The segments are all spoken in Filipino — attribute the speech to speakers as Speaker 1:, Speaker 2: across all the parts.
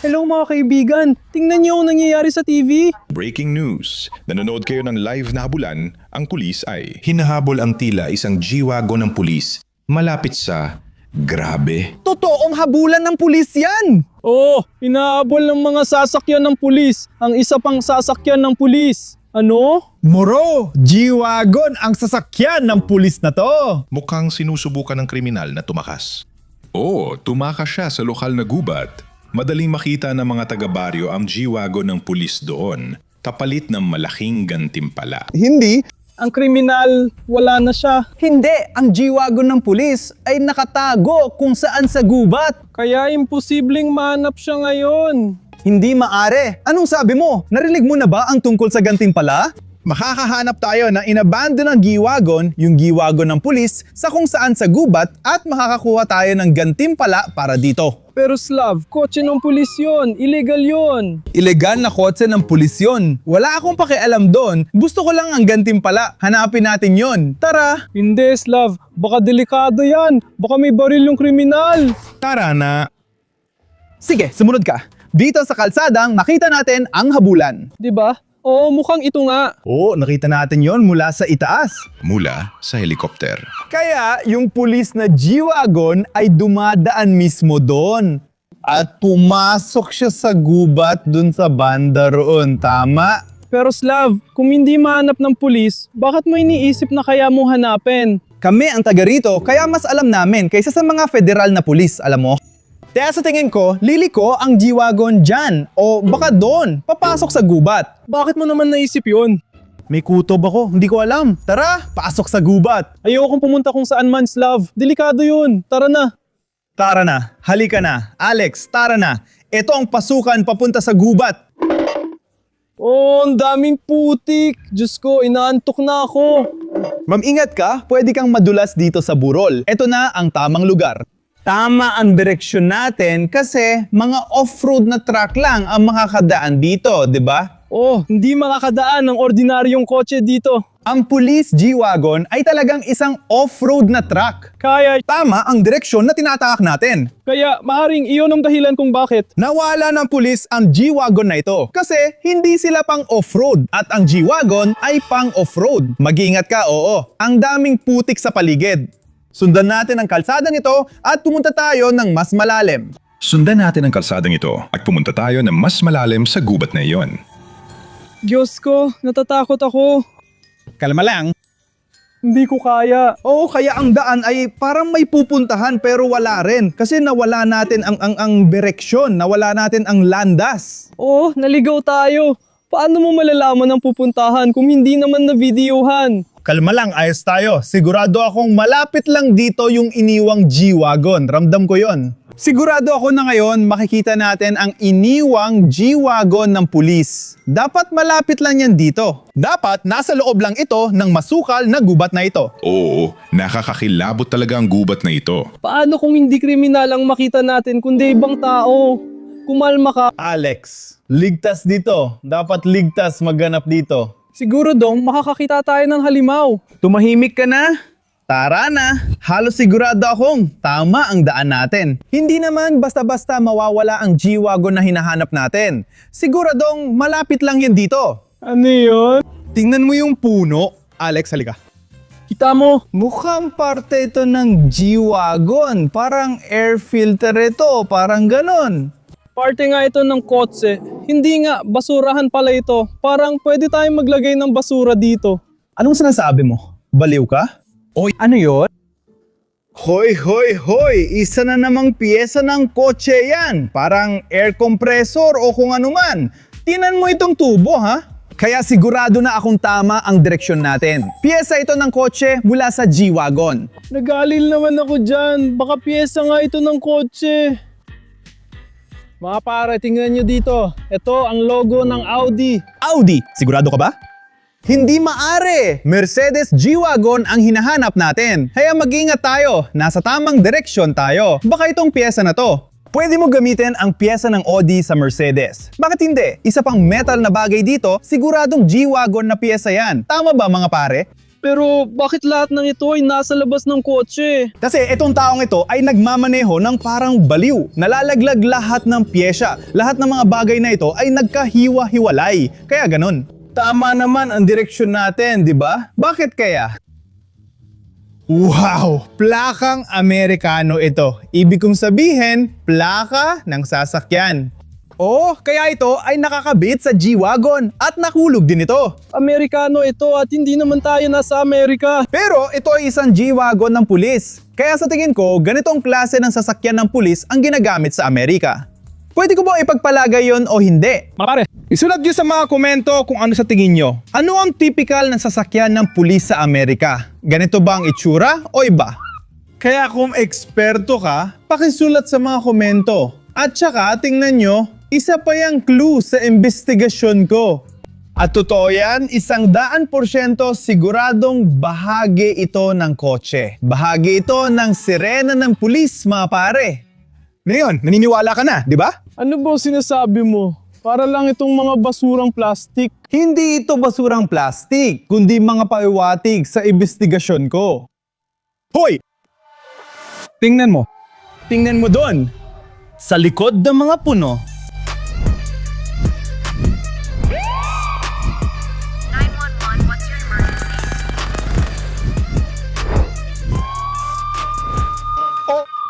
Speaker 1: Hello mga kaibigan, tingnan niyo ang nangyayari sa TV.
Speaker 2: Breaking news. Nanonood kayo ng live na habulan, ang pulis ay
Speaker 3: Hinahabol ang tila isang G-Wagon ng pulis malapit sa grabe.
Speaker 4: Totoong habulan ng pulis yan!
Speaker 1: Oo, inaabol ng mga sasakyan ng pulis, ang isa pang sasakyan ng pulis. Ano?
Speaker 4: Moro, G-Wagon ang sasakyan ng pulis na to.
Speaker 2: mukhang sinusubukan ng kriminal na tumakas. Oo, tumakas siya sa lokal na gubat. Madaling makita ng mga taga-baryo ang G-Wagon ng pulis doon, kapalit ng malaking gantimpala.
Speaker 4: Hindi.
Speaker 1: Ang kriminal, wala na siya.
Speaker 4: Hindi, ang G-Wagon ng pulis ay nakatago kung saan sa gubat.
Speaker 1: Kaya imposibleng mahanap siya ngayon.
Speaker 4: Hindi maare. Anong sabi mo? Narinig mo na ba ang tungkol sa gantimpala? Makakahanap tayo ng inabandon ng G-Wagon, yung G-Wagon ng pulis, sa kung saan sa gubat at makakakuha tayo ng gantimpala para dito.
Speaker 1: Pero Slav, kotse ng pulis yun. Illegal yun.
Speaker 4: Ilegal na kotse ng pulis yun. Wala akong pakialam doon. Gusto ko lang ang gantimpala. Hanapin natin yon. Tara!
Speaker 1: Hindi Slav, baka delikado yan. Baka may baril yung kriminal.
Speaker 3: Tara na!
Speaker 4: Sige, sumunod ka. Dito sa kalsadang nakita natin ang habulan.
Speaker 1: Diba? Oo, mukhang ito nga.
Speaker 4: Oo, nakita natin yon mula sa itaas.
Speaker 2: Mula sa helikopter.
Speaker 4: Kaya yung pulis na G-Wagon ay dumadaan mismo doon. At pumasok siya sa gubat dun sa banda roon, tama?
Speaker 1: Pero Slav, kung hindi mahanap ng pulis, bakit mo iniisip na kaya mo hanapin?
Speaker 4: Kami ang taga rito, kaya mas alam namin kaysa sa mga federal na pulis, alam mo? Kaya sa tingin ko, liliko ang G-Wagon dyan o baka doon, papasok sa gubat.
Speaker 1: Bakit mo naman naisip yun?
Speaker 4: May kutob ako, hindi ko alam. Tara, pasok sa gubat.
Speaker 1: Ayokong pumunta kung saan man, Slav. Delikado yun. Tara na.
Speaker 4: Tara na, halika na. Alex, tara na. Ito ang pasukan papunta sa gubat.
Speaker 1: Oh, ang daming putik. Diyos ko, inaantok na ako.
Speaker 4: Ma'am, ingat ka, pwede kang madulas dito sa burol. Ito na ang tamang lugar. Tama ang direksyon natin kasi mga off-road na truck lang ang makakadaan dito, di ba?
Speaker 1: Oh, hindi makakadaan ng ordinaryong kotse dito.
Speaker 4: Ang police G-Wagon ay talagang isang off-road na truck.
Speaker 1: Kaya
Speaker 4: Tama ang direksyon na tinatahak natin.
Speaker 1: maaaring iyon ang dahilan kung bakit.
Speaker 4: Nawala ng pulis ang G-Wagon na ito kasi hindi sila pang off-road at ang G-Wagon ay pang off-road. Mag-iingat ka, oo. Ang daming putik sa paligid. Sundan natin ang kalsadang ito at pumunta tayo ng mas malalim.
Speaker 2: Sundan natin ang kalsadang ito at pumunta tayo na mas malalim sa gubat na iyon.
Speaker 1: Diyos ko, natatakot ako.
Speaker 4: Kalma lang.
Speaker 1: Hindi ko kaya.
Speaker 4: Oo, kaya ang daan ay parang may pupuntahan pero wala rin kasi nawala natin ang direksyon, nawala natin ang landas.
Speaker 1: Oh, naligaw tayo. Paano mo malalaman ang pupuntahan kung hindi naman na-videohan?
Speaker 4: Kalma lang, ayos tayo. Sigurado akong malapit lang dito yung iniwang G-Wagon. Ramdam ko yon. Sigurado ako na ngayon makikita natin ang iniwang G-Wagon ng pulis. Dapat malapit lang yan dito. Dapat nasa loob lang ito ng masukal na gubat na ito.
Speaker 2: Oo, nakakakilabot talaga ang gubat na ito.
Speaker 1: Paano kung hindi kriminal ang makita natin kundi ibang tao? Kumalma ka.
Speaker 4: Alex, ligtas dito. Dapat ligtas magganap dito.
Speaker 1: Siguro dong makakakita tayo ng halimaw.
Speaker 4: Tumahimik ka na? Tara na! Halos sigurado akong tama ang daan natin. Hindi naman basta-basta mawawala ang G-Wagon na hinahanap natin. Siguradong malapit lang yan dito.
Speaker 1: Ano yun?
Speaker 4: Tingnan mo yung puno. Alex, halika.
Speaker 1: Kita mo?
Speaker 4: Mukhang parte ito ng G-Wagon. Parang air filter ito. Parang ganon.
Speaker 1: Parte nga ito ng kotse. Hindi nga, basurahan pala ito. Parang pwede tayong maglagay ng basura dito.
Speaker 4: Anong sinasabi mo? Baliw ka? Oy, ano yun? Hoy, hoy, hoy! Isa na namang piyesa ng kotse yan. Parang air compressor o kung ano man. Tinan mo itong tubo, ha? Kaya sigurado na akong tama ang direksyon natin. Piyesa ito ng kotse mula sa G-Wagon.
Speaker 1: Nagalil naman ako dyan. Baka piyesa nga ito ng kotse. Mga pare, tingnan nyo dito. Ito ang logo ng Audi.
Speaker 4: Audi! Sigurado ka ba? Hindi maari! Mercedes G-Wagon ang hinahanap natin. Kaya mag-ingat tayo. Nasa tamang direksyon tayo. Baka itong piyesa na to. Pwede mo gamitin ang piyesa ng Audi sa Mercedes. Bakit hindi? Isa pang metal na bagay dito, siguradong G-Wagon na piyesa yan. Tama ba mga pare?
Speaker 1: Pero bakit lahat ng ito ay nasa labas ng kotse?
Speaker 4: Kasi itong taong ito ay nagmamaneho ng parang baliw. Nalalaglag lahat ng pyesa. Lahat ng mga bagay na ito ay nagkahiwa-hiwalay. Kaya ganun. Tama naman ang direksyon natin, di ba? Bakit kaya? Wow! Plakang Amerikano ito. Ibig kong sabihin, plaka ng sasakyan. Oh, kaya ito ay nakakabit sa G-Wagon at nahulog din ito.
Speaker 1: Amerikano ito at hindi naman tayo nasa Amerika.
Speaker 4: Pero ito ay isang G-Wagon ng pulis. Kaya sa tingin ko, ganitong klase ng sasakyan ng pulis ang ginagamit sa Amerika. Pwede ko ba ipagpalagay yon o hindi?
Speaker 1: Mga pare,
Speaker 4: Isulat nyo sa mga komento kung ano sa tingin nyo. Ano ang typical na sasakyan ng pulis sa Amerika? Ganito ba ang itsura o iba? Kaya kung eksperto ka, pakisulat sa mga komento. At saka tingnan nyo, isa pa yung clue sa investigasyon ko. At totoo yan, 100% siguradong bahagi ito ng kotse. Bahagi ito ng sirena ng pulis, mga pare. Ngayon, naniniwala ka na, di ba?
Speaker 1: ano ba sinasabi mo? Para lang itong mga basurang plastic.
Speaker 4: Hindi ito basurang plastik, kundi mga paiwatig sa investigasyon ko. Hoy! Tingnan mo. Tingnan mo doon. Sa likod ng mga puno.
Speaker 5: 911, what's your emergency?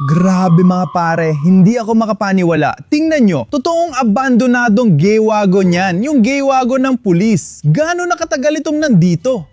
Speaker 4: Grabe mga pare, hindi ako makapaniwala. Tingnan nyo, totoong abandonadong G-Wagon yan. Yung G-Wagon ng pulis. Gano'n nakatagal itong nandito?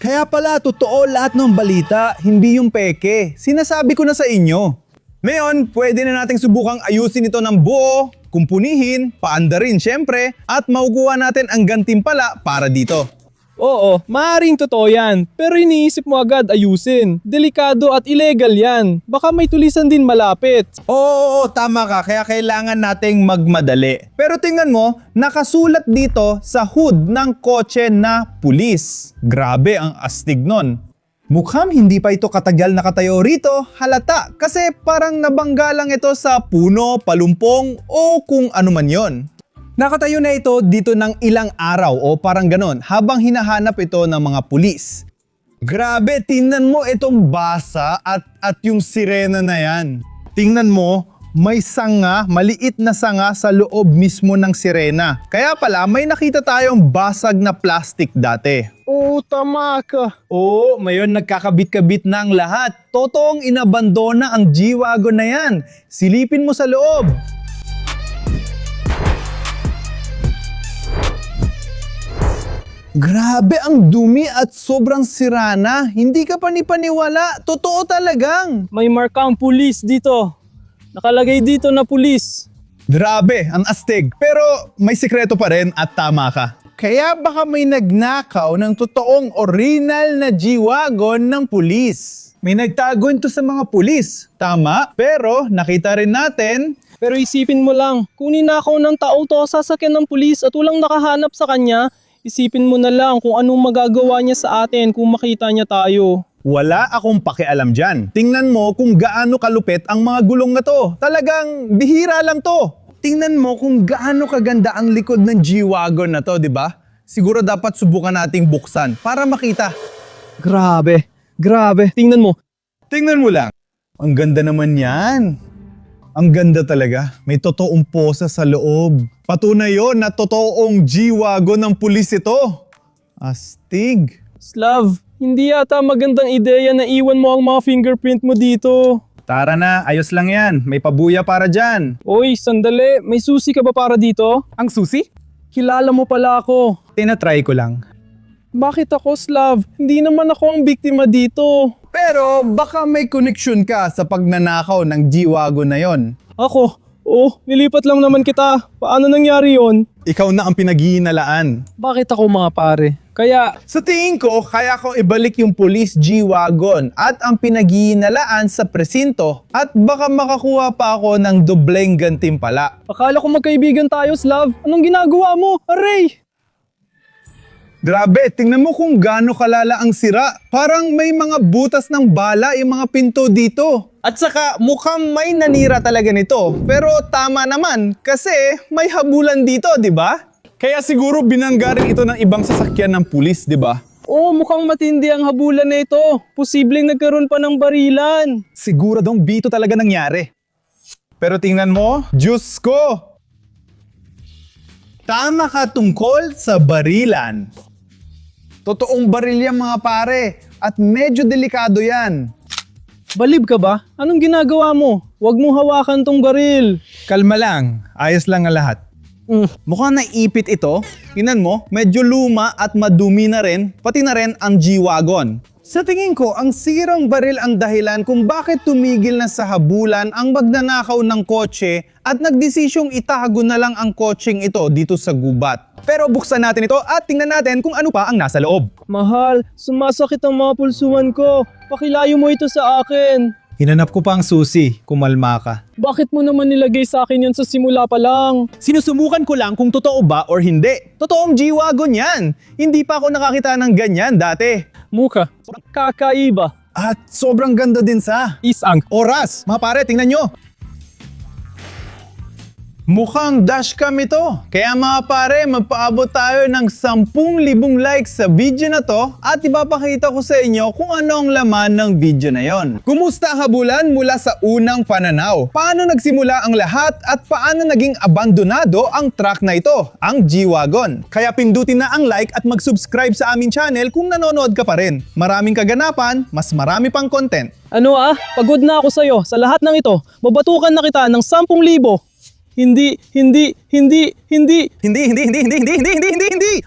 Speaker 4: Kaya pala, totoo lahat ng balita, hindi yung peke. Sinasabi ko na sa inyo. Ngayon, pwede na nating subukang ayusin ito ng buo, kumpunihin, paandarin syempre, at makukuha natin ang gantimpala para dito.
Speaker 1: Oo, maaaring totoo yan. Pero iniisip mo agad ayusin. Delikado at illegal yan. Baka may tulisan din malapit.
Speaker 4: Oo, tama ka. Kaya kailangan nating magmadali. Pero tingnan mo, nakasulat dito sa hood ng kotse na pulis. Grabe ang astig nun. Mukhang hindi pa ito katagal nakatayo rito, halata. Kasi parang nabangga lang ito sa puno, palumpong o kung ano man yon. Nakatayo na ito dito ng ilang araw o parang ganon habang hinahanap ito ng mga pulis. Grabe, tingnan mo itong basa at yung sirena na yan. Tingnan mo, may sanga, maliit na sanga sa loob mismo ng sirena. Kaya pala may nakita tayong basag na plastic dati.
Speaker 1: Oo, tama ka.
Speaker 4: Oo, ngayon nagkakabit-kabit na ang lahat. Totoong inabandona ang G-Wagon na yan. Silipin mo sa loob. Grabe ang dumi at sobrang sira na. Hindi ka panipaniwala. Totoo talagang.
Speaker 1: May markang pulis dito. Nakalagay dito na pulis.
Speaker 4: Grabe, ang astig. Pero may sikreto pa rin at tama ka. Kaya baka may nagnakaw ng totoong original na G-Wagon ng pulis. May nagtago ito sa mga pulis. Tama, pero nakita rin natin.
Speaker 1: Pero isipin mo lang, kung ninakaw ng tao to sa sasakyan ng pulis at walang nakahanap sa kanya, isipin mo na lang kung anong magagawa niya sa atin kung makita niya tayo.
Speaker 4: Wala akong pakialam dyan. Tingnan mo kung gaano kalupit ang mga gulong na to. Talagang bihira lang to. Tingnan mo kung gaano kaganda ang likod ng G-Wagon na to, di ba? Siguro dapat subukan nating buksan para makita.
Speaker 1: Grabe, grabe. Tingnan mo.
Speaker 4: Tingnan mo lang. Ang ganda naman yan. Ang ganda talaga. May totoong posa sa loob. Patunay yon na totoong G-Wagon ng pulis ito. Astig.
Speaker 1: Slav, hindi yata magandang ideya na iwan mo ang mga fingerprint mo dito.
Speaker 4: Tara na, ayos lang yan. May pabuya para dyan.
Speaker 1: Oy, sandali. May susi ka ba para dito?
Speaker 4: Ang susi?
Speaker 1: Kilala mo pala ako.
Speaker 4: Tinatry ko lang.
Speaker 1: Bakit ako, Slav? Hindi naman ako ang biktima dito.
Speaker 4: Pero baka may connection ka sa pagnanakaw ng G-Wagon na yon.
Speaker 1: Ako? Oh, nilipat lang naman kita. Paano nangyari yon?
Speaker 4: Ikaw na ang pinaghihinalaan.
Speaker 1: Bakit ako mga pare? Kaya,
Speaker 4: Sa tingin ko, kaya ko ibalik yung police G-Wagon at ang pinaghihinalaan sa presinto at baka makakuha pa ako ng dobleng gantimpala.
Speaker 1: akala ko magkaibigan tayo, Slav. Anong ginagawa mo? Aray!
Speaker 4: Grabe, tingnan mo kung gaano kalala ang sira. Parang may mga butas ng bala yung mga pinto dito. At saka mukhang may nanira talaga nito. Pero tama naman kasi may habulan dito, di ba? Kaya siguro binangga rin ito ng ibang sasakyan ng pulis, di ba?
Speaker 1: Oo, mukhang matindi ang habulan na ito. Posibleng nagkaroon pa ng barilan.
Speaker 4: Siguradong bito talaga nangyari. Pero tingnan mo, Diyos ko! Tama ka tungkol sa barilan. Totoong baril yan mga pare, at medyo delikado yan.
Speaker 1: Balib ka ba? Anong ginagawa mo? Huwag mong hawakan tong baril.
Speaker 4: Kalma lang, ayos lang ang lahat. Mukhang naipit ito. Tingnan mo, medyo luma at madumi na rin, pati na rin ang G-Wagon. Sa tingin ko, ang sirang baril ang dahilan kung bakit tumigil na sa habulan ang magnanakaw ng kotse at nagdesisyong itago na lang ang kotseng ito dito sa gubat. Pero buksan natin ito at tingnan natin kung ano pa ang nasa loob.
Speaker 1: Mahal, sumasakit ang mga pulsuhan ko. Pakilayo mo ito sa akin.
Speaker 4: Hinanap ko pa ang susi, kumalma ka.
Speaker 1: Bakit mo naman nilagay sa akin yan sa simula pa lang?
Speaker 4: Sinusumukan ko lang kung totoo ba or hindi. Totoong G-Wagon yan. Hindi pa ako nakakita ng ganyan dati.
Speaker 1: Muka, kakaiba.
Speaker 4: At sobrang ganda din sa
Speaker 1: Isang.
Speaker 4: oras. Mga pare, tingnan nyo. Mukhang dashcam ito. Kaya mga pare, magpaabot tayo ng 10,000 likes sa video na to at ipapakita ko sa inyo kung ano ang laman ng video na yon. Kumusta ang habulan mula sa unang pananaw? Paano nagsimula ang lahat at paano naging abandonado ang truck na ito, ang G-Wagon? Kaya pindutin na ang like at mag-subscribe sa aming channel kung nanonood ka pa rin. Maraming kaganapan, mas marami pang content.
Speaker 1: Ano pagod na ako sa'yo. Sa lahat ng ito, babatukan na kita ng 10,000. Hindi.
Speaker 4: Hindi!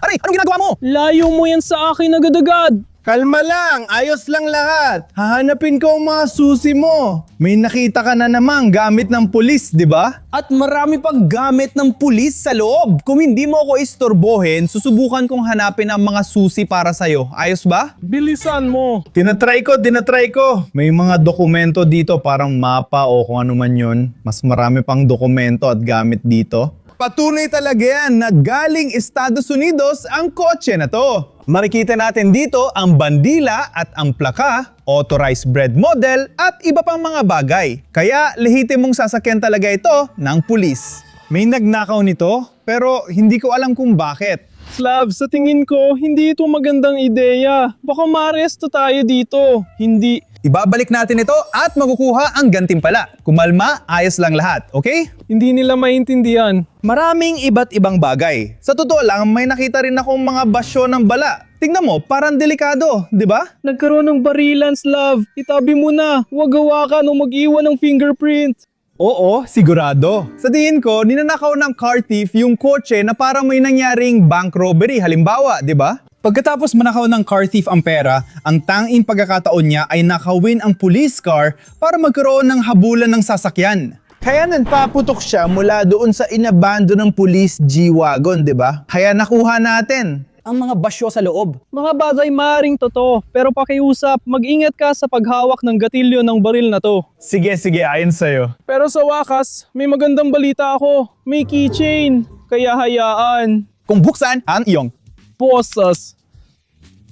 Speaker 4: Aray, anong ginagawa mo?
Speaker 1: Layo mo yan sa akin agad-agad.
Speaker 4: Kalma lang, ayos lang lahat. Hahanapin ko ang mga susi mo. May nakita ka na namang gamit ng pulis, di ba? At marami pang gamit ng pulis sa loob. Kung hindi mo ako istorbohin, susubukan kong hanapin ang mga susi para sa'yo. Ayos ba?
Speaker 1: Bilisan mo.
Speaker 4: Tinatry ko. May mga dokumento dito, parang mapa o kung ano man yun. Mas marami pang dokumento at gamit dito. Patunay talaga yan na galing Estados Unidos ang kotse na to. Makikita natin dito ang bandila at ang plaka, authorized bread model at iba pang mga bagay. Kaya lehitimong sasakyan talaga ito ng pulis. May nagnakaw nito pero hindi ko alam kung bakit.
Speaker 1: Slav, sa tingin ko, hindi ito magandang ideya. Baka maaresto tayo dito. Hindi.
Speaker 4: Ibabalik natin ito at makukuha ang gantimpala. Kumalma, ayos lang lahat, okay?
Speaker 1: Hindi nila maintindihan.
Speaker 4: Maraming iba't ibang bagay. Sa totoo lang, may nakita rin akong mga basyo ng bala. Tingnan mo, parang delikado, di ba?
Speaker 1: Nagkaroon ng barilan, Slav. Itabi mo na. Huwag hawakan o mag-iwan ng fingerprint.
Speaker 4: Oo, sigurado. Sa tingin ko, ninanakaw ng car thief yung kotse na parang may nangyaring bank robbery, halimbawa, di ba? Pagkatapos manakaw ng car thief ang pera, ang tanging pagkakataon niya ay nakawin ang police car para magkaroon ng habulan ng sasakyan. Kaya nagpaputok siya mula doon sa inabando ng police G-Wagon, di ba? Kaya nakuha natin ang mga basyo sa loob.
Speaker 1: Mga bagay maaaring totoo, pero pakiusap, mag-ingat ka sa paghawak ng gatilyo ng baril na to.
Speaker 4: Sige, ayon sa'yo.
Speaker 1: Pero sa wakas, may magandang balita ako. May keychain. Kaya hayaan.
Speaker 4: Kung buksan ang iyong
Speaker 1: Posas.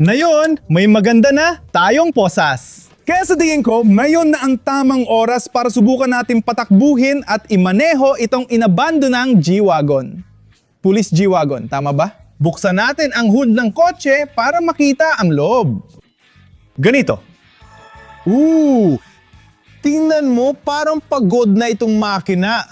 Speaker 4: ngayon, may maganda na tayong posas. Kaya sa tingin ko, ngayon na ang tamang oras para subukan natin patakbuhin at imaneho itong inabando ng G-Wagon. Police G-Wagon, tama ba? Buksan natin ang hood ng kotse para makita ang loob. Ganito. Tingnan mo, parang pagod na itong makina.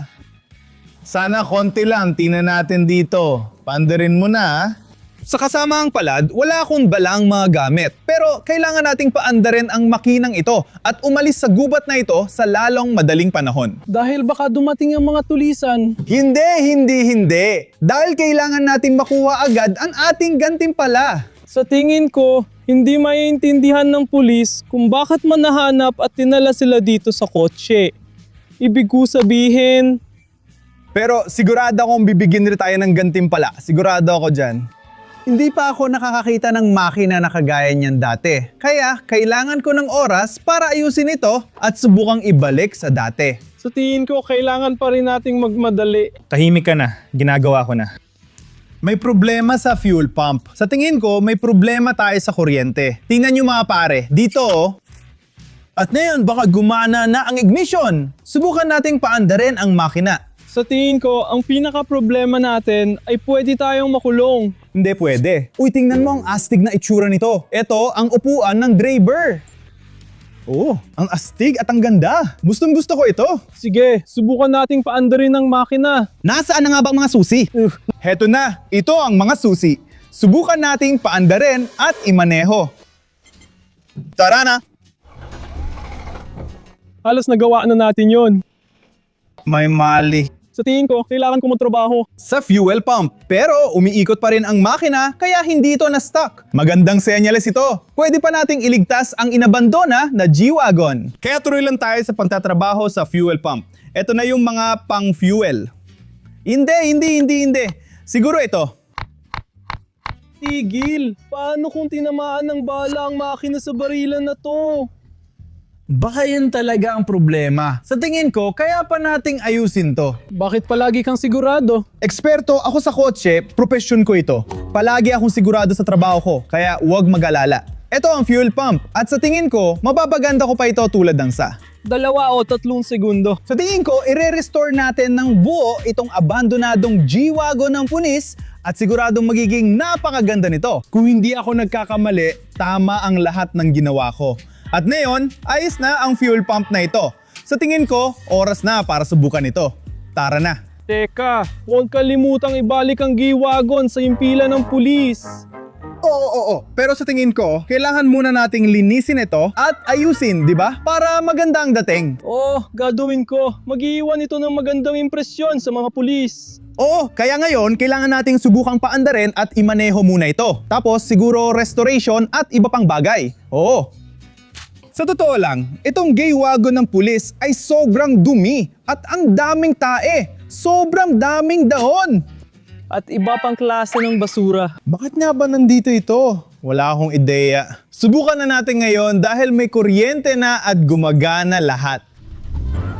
Speaker 4: Sana konti lang, tingnan natin dito. Pandarin mo na. Sa kasamaang palad, wala akong balang mga gamit. Pero kailangan nating paandarin ang makinang ito at umalis sa gubat na ito sa lalong madaling panahon.
Speaker 1: Dahil baka dumating ang mga tulisan.
Speaker 4: Hindi. Dahil kailangan nating makuha agad ang ating gantimpala.
Speaker 1: Sa tingin ko, hindi maiintindihan ng pulis kung bakit man nahanap at tinala sila dito sa kotse. Ibig ko sabihin...
Speaker 4: Pero sigurado akong bibigyan rin tayo ng gantimpala. Sigurado ako dyan. Hindi pa ako nakakakita ng makina na kagaya niyan dati. Kaya kailangan ko ng oras para ayusin ito at subukang ibalik sa dati.
Speaker 1: Sa tingin ko, kailangan pa rin nating magmadali.
Speaker 4: Tahimik ka na. Ginagawa ko na. May problema sa fuel pump. Sa tingin ko, may problema tayo sa kuryente. Tingnan nyo mga pare. Dito At ngayon, baka gumana na ang ignition. Subukan nating paandarin ang makina.
Speaker 1: Sa tingin ko, ang pinaka-problema natin ay pwede tayong makulong.
Speaker 4: Hindi pwede. Uy, tingnan mo ang astig na itsura nito. Ito ang upuan ng driver. Oh, ang astig at ang ganda. Gustong gusto ko ito.
Speaker 1: Sige, subukan nating paandarin ng makina.
Speaker 4: Nasaan na nga ba ang mga susi? Heto na, ito ang mga susi. Subukan nating paandarin at imaneho. Tara na!
Speaker 1: Halos nagawa na natin yon.
Speaker 4: May mali.
Speaker 1: Sa tingin ko, kailangan ko magtrabaho.
Speaker 4: Sa fuel pump, pero umiikot pa rin ang makina kaya hindi ito na-stuck. Magandang senyales ito. Pwede pa nating iligtas ang inabandona na G-Wagon. Kaya tuloy lang tayo sa pagtatrabaho sa fuel pump. Ito na yung mga pang-fuel. Hindi. Siguro ito.
Speaker 1: Tigil! Paano kung tinamaan ng bala ang makina sa barilan na to?
Speaker 4: Baka yan talaga ang problema. Sa tingin ko, kaya pa nating ayusin to.
Speaker 1: Bakit palagi kang sigurado?
Speaker 4: Eksperto ako sa kotse, profesyon ko ito. Palagi akong sigurado sa trabaho ko, kaya huwag mag-alala. Ito ang fuel pump at sa tingin ko, mapapaganda ko pa ito tulad ng sa.
Speaker 1: 2 o 3 segundo.
Speaker 4: Sa tingin ko, ire-restore natin ng buo itong abandonadong G-Wagon ng pulis at siguradong magiging napakaganda nito. Kung hindi ako nagkakamali, tama ang lahat ng ginawa ko. At ngayon, ayos na ang fuel pump na ito. Sa tingin ko, oras na para subukan ito. Tara na!
Speaker 1: Teka, huwag kalimutang ibalik ang G-Wagon sa impila ng pulis.
Speaker 4: Oo. Pero sa tingin ko, kailangan muna nating linisin ito at ayusin, di ba? Para maganda ang dating.
Speaker 1: Oh, gagawin ko. Mag-iiwan ito ng magandang impresyon sa mga pulis.
Speaker 4: Oo, kaya ngayon, kailangan nating subukang paandarin at imaneho muna ito. Tapos siguro restoration at iba pang bagay. Oo. Sa totoo lang, itong G-Wagon ng pulis ay sobrang dumi at ang daming tae. Sobrang daming dahon.
Speaker 1: At iba pang klase ng basura.
Speaker 4: Bakit nga ba nandito ito? Wala akong ideya. Subukan na natin ngayon dahil may kuryente na at gumagana lahat.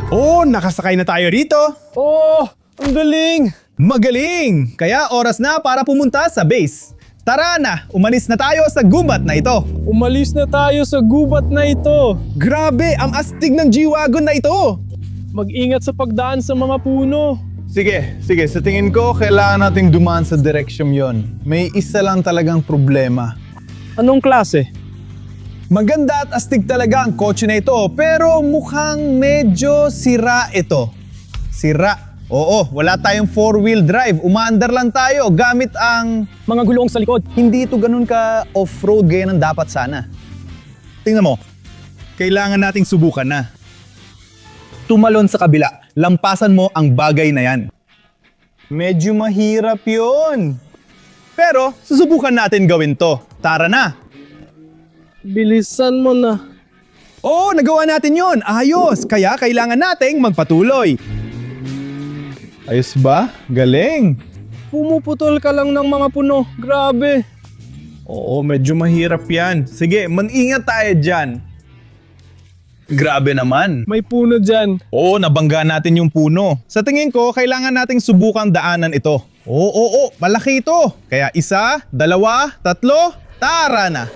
Speaker 4: Oh, nakasakay na tayo rito.
Speaker 1: Oh, ang galing!
Speaker 4: Magaling! Kaya oras na para pumunta sa base. Tara na, umalis na tayo sa gubat na ito.
Speaker 1: Umalis na tayo sa gubat na ito.
Speaker 4: Grabe, ang astig ng G-Wagon na ito.
Speaker 1: Mag-ingat sa pagdaan sa mga puno.
Speaker 4: Sige. Sa tingin ko, kailangan nating dumaan sa direksyon yon. May isa lang talagang problema.
Speaker 1: Anong klase?
Speaker 4: Maganda at astig talaga ang kotse na ito, pero mukhang medyo sira ito. Sira. Oo, wala tayong 4-wheel drive. Umaandar lang tayo gamit ang...
Speaker 1: Mga gulong sa likod.
Speaker 4: Hindi ito ganun ka off-road gaya ng dapat sana. Tingnan mo, kailangan nating subukan na. Tumalon sa kabila, lampasan mo ang bagay na yan. Medyo mahirap yun. Pero susubukan natin gawin to. Tara na!
Speaker 1: Bilisan mo na.
Speaker 4: Oo, nagawa natin yun. Ayos, kaya kailangan nating magpatuloy. Ayos ba? Galing!
Speaker 1: Pumuputol ka lang ng mga puno. Grabe.
Speaker 4: Oo, medyo mahirap yan. Sige, mag-ingat tayo dyan. Grabe naman.
Speaker 1: May puno dyan.
Speaker 4: Oo, nabangga natin yung puno. Sa tingin ko, kailangan nating subukang daanan ito. Oo, malaki ito. Kaya 1, 2, 3, tara na.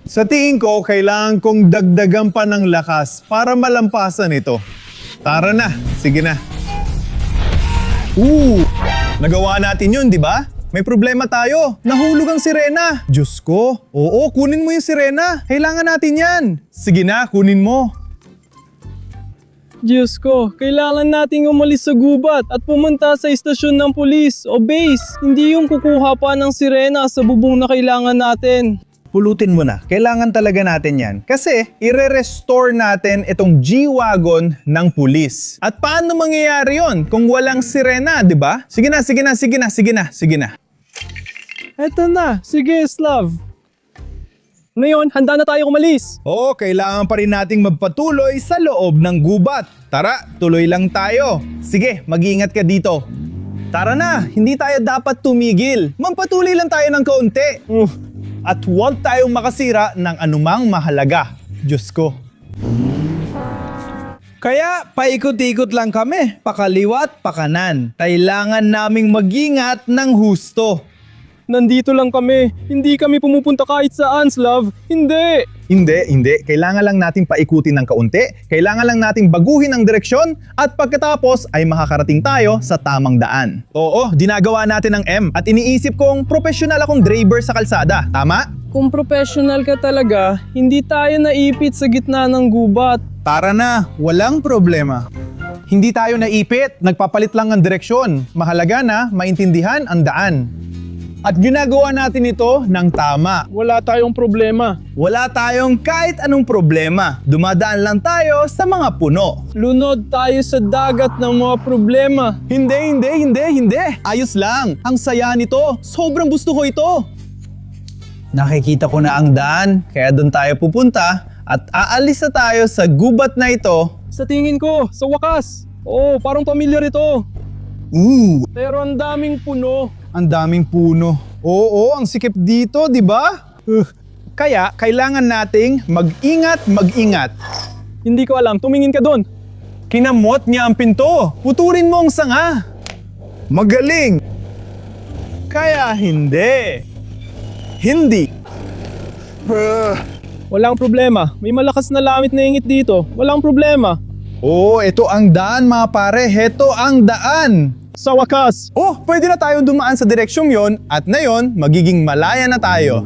Speaker 4: Sa tingin ko, kailangan kong dagdagan pa ng lakas para malampasan ito. Tara na, sige na. Nagawa natin yun, di ba? May problema tayo. Nahulog ang sirena. Diyos ko. Oo, kunin mo yung sirena. Kailangan natin yan. Sige na, kunin mo.
Speaker 1: Diyos ko, kailangan nating umalis sa gubat at pumunta sa istasyon ng pulis o base. Hindi yung kukuha pa ng sirena sa bubong na kailangan natin.
Speaker 4: Pulutin mo na. Kailangan talaga natin yan. Kasi ire-restore natin itong G-Wagon ng pulis. At paano mangyayari yon kung walang sirena, di ba? Sige na.
Speaker 1: Eto na. Sige, Slav. Ngayon, handa na tayo umalis.
Speaker 4: Oo, kailangan pa rin nating magpatuloy sa loob ng gubat. Tara, tuloy lang tayo. Sige, mag-iingat ka dito. Tara na, hindi tayo dapat tumigil. Magpatuloy lang tayo ng kaunti. At huwag tayong makasira ng anumang mahalaga. Diyos ko. Kaya paikot-ikot lang kami, pakaliwat, pakanan. Kailangan naming mag-ingat ng husto.
Speaker 1: Nandito lang kami. Hindi kami pumupunta kahit saan, Slav. Hindi.
Speaker 4: Hindi. Kailangan lang nating paikutin ng kaunti, kailangan lang nating baguhin ang direksyon, at pagkatapos ay makakarating tayo sa tamang daan. Oo, ginagawa natin ang M at iniisip kong professional akong driver sa kalsada, tama?
Speaker 1: Kung professional ka talaga, hindi tayo naipit sa gitna ng gubat.
Speaker 4: Tara na, walang problema. Hindi tayo naipit, nagpapalit lang ang direksyon. Mahalaga na maintindihan ang daan. At ginagawa natin ito ng tama.
Speaker 1: Wala tayong problema.
Speaker 4: Wala tayong kahit anong problema. Dumadaan lang tayo sa mga puno.
Speaker 1: Lunod tayo sa dagat ng mga problema.
Speaker 4: Hindi. Ayos lang. Ang saya nito. Sobrang gusto ko ito. Nakikita ko na ang daan, kaya doon tayo pupunta at aalis na tayo sa gubat na ito.
Speaker 1: Sa tingin ko, sa wakas. Oo, parang pamilyar ito. Pero ang daming puno.
Speaker 4: Ang daming puno. Oo, ang sikip dito, di ba? Kaya kailangan nating mag-ingat.
Speaker 1: Hindi ko alam, tumingin ka doon.
Speaker 4: Kinamot niya ang pinto. Puturin mo ang sanga. Magaling. Kaya hindi.
Speaker 1: Walang problema, may malakas na lamit na ingit dito. Walang problema.
Speaker 4: Oo, ito ang daan mga pare. Heto ang daan.
Speaker 1: Sa wakas.
Speaker 4: Oh, pwede na tayong dumaan sa direksyong yon at ngayon, magiging malaya na tayo.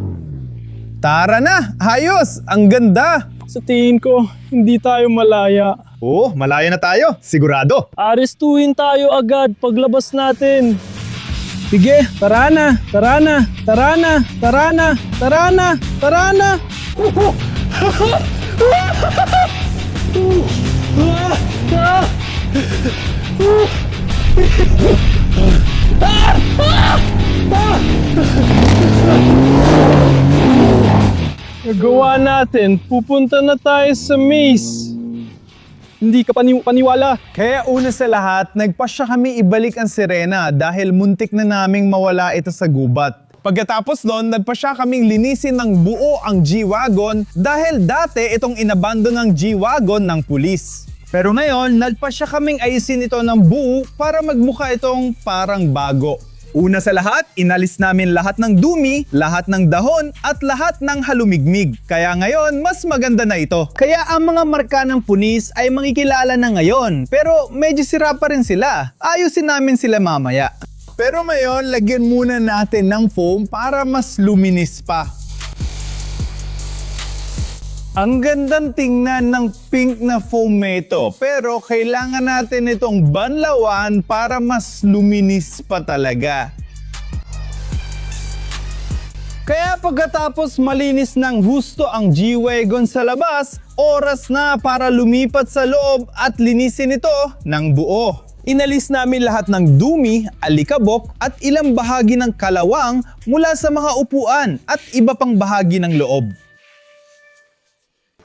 Speaker 4: Tara na! Ayos! Ang ganda!
Speaker 1: Sa tingin ko, hindi tayo malaya.
Speaker 4: Oh, malaya na tayo. Sigurado.
Speaker 1: Arestuhin tayo agad paglabas natin. Sige, tara na. Nagawa natin. Pupunta na tayo sa maze. Hindi ka paniwala.
Speaker 4: Kaya una sa lahat, nagpasya kami ibalik ang sirena dahil muntik na naming mawala ito sa gubat. Pagkatapos nun, nagpasya kaming linisin ng buo ang G-Wagon dahil dati itong inabandon ng G-Wagon ng pulis. Pero ngayon, nagpasya kaming ayusin ito ng buo para magmukha itong parang bago. Una sa lahat, inalis namin lahat ng dumi, lahat ng dahon, at lahat ng halumigmig. Kaya ngayon, mas maganda na ito. Kaya ang mga marka ng punis ay makikilala na ngayon, pero medyo sira pa rin sila. Ayusin namin sila mamaya. Pero ngayon, lagyan muna natin ng foam para mas luminis pa. Ang gandang tingnan ng pink na foam ito, pero kailangan natin itong banlawan para mas luminis pa talaga. Kaya pagkatapos malinis ng husto ang G-Wagon sa labas, oras na para lumipat sa loob at linisin ito ng buo. Inalis namin lahat ng dumi, alikabok at ilang bahagi ng kalawang mula sa mga upuan at iba pang bahagi ng loob.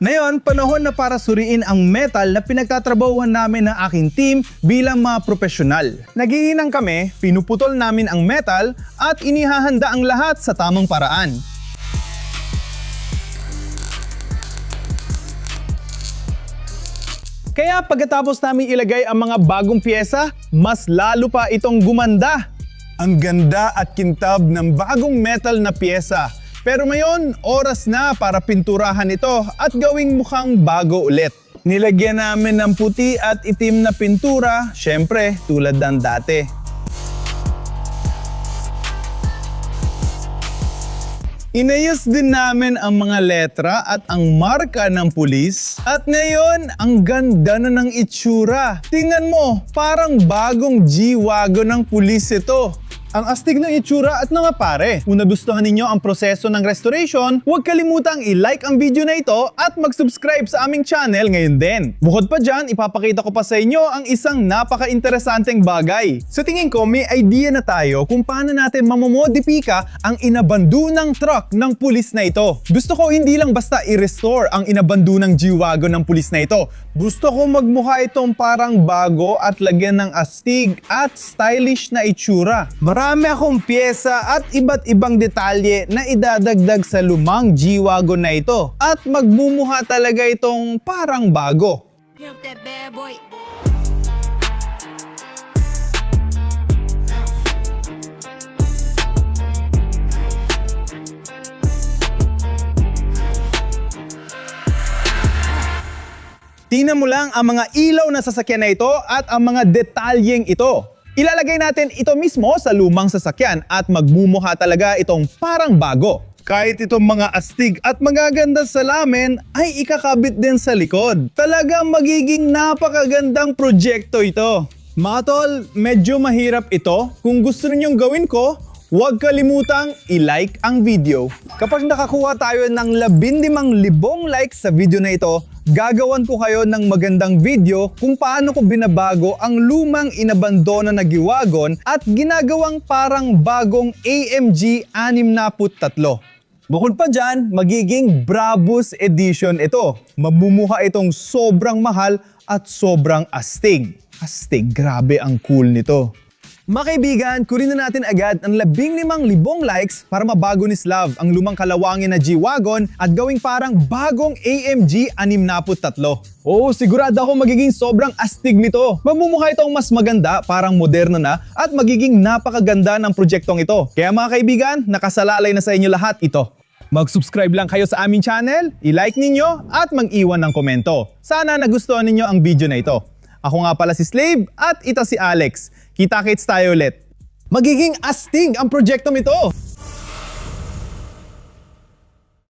Speaker 4: Ngayon, panahon na para suriin ang metal na pinagtatrabahuhan namin ng aking team bilang mga profesional. Naghihinang kami, pinuputol namin ang metal at inihahanda ang lahat sa tamang paraan. Kaya pagkatapos namin ilagay ang mga bagong pyesa, mas lalo pa itong gumanda. Ang ganda at kintab ng bagong metal na pyesa. Pero ngayon, oras na para pinturahan ito at gawing mukhang bago ulit. Nilagyan namin ng puti at itim na pintura, syempre tulad ng dati. Inayos din namin ang mga letra at ang marka ng pulis. At ngayon, ang ganda na ng itsura. Tingnan mo, parang bagong G-Wagon ng pulis ito. Ang astig ng itsura at mga pare. Kung nagustuhan ninyo ang proseso ng restoration, huwag kalimutang i-like ang video na ito at mag-subscribe sa aming channel ngayon din. Bukod pa dyan, ipapakita ko pa sa inyo ang isang napaka-interesanteng bagay. Sa tingin ko, may idea na tayo kung paano natin mamomodifika ang inabandunang truck ng pulis na ito. Gusto ko hindi lang basta i-restore ang inabandunang G-Wagon ng pulis na ito. Gusto ko magmukha itong parang bago at lagyan ng astig at stylish na itsura. Marami akong pyesa at iba't ibang detalye na idadagdag sa lumang G-Wagon na ito at magbumuha talaga itong parang bago.
Speaker 5: Pimp that bad boy.
Speaker 4: Tingnan mo lang ang mga ilaw na sasakyan na ito at ang mga detalyeng ito. Ilalagay natin ito mismo sa lumang sasakyan at magmumukha talaga itong parang bago. Kahit itong mga astig at magaganda salamin ay ikakabit din sa likod. Talagang magiging napakagandang proyekto ito. Mga tol, medyo mahirap ito. Kung gusto ninyong gawin ko, huwag kalimutang i-like ang video. Kapag nakakuha tayo ng 15,000 likes sa video na ito, gagawan ko kayo ng magandang video kung paano ko binabago ang lumang inabandona na G-Wagon at ginagawang parang bagong AMG 63. Bukod pa dyan, magiging Brabus Edition ito. Mamumuha itong sobrang mahal at sobrang astig. Astig, grabe ang cool nito. Mga kaibigan, kunin na natin agad ang 15,000 likes para mabago ni Slav ang lumang kalawangin na G-Wagon at gawing parang bagong AMG 63. Oo, sigurado ako magiging sobrang astig nito. Mamumukha itong mas maganda, parang moderno na at magiging napakaganda ng proyektong ito. Kaya mga kaibigan, nakasalalay na sa inyo lahat ito. Mag-subscribe lang kayo sa aming channel, i-like ninyo at mag-iwan ng komento. Sana nagustuhan ninyo ang video na ito. Ako nga pala si Slave at ito si Alex. Kita-kits tayo ulit. Magiging astig ang proyektong ito!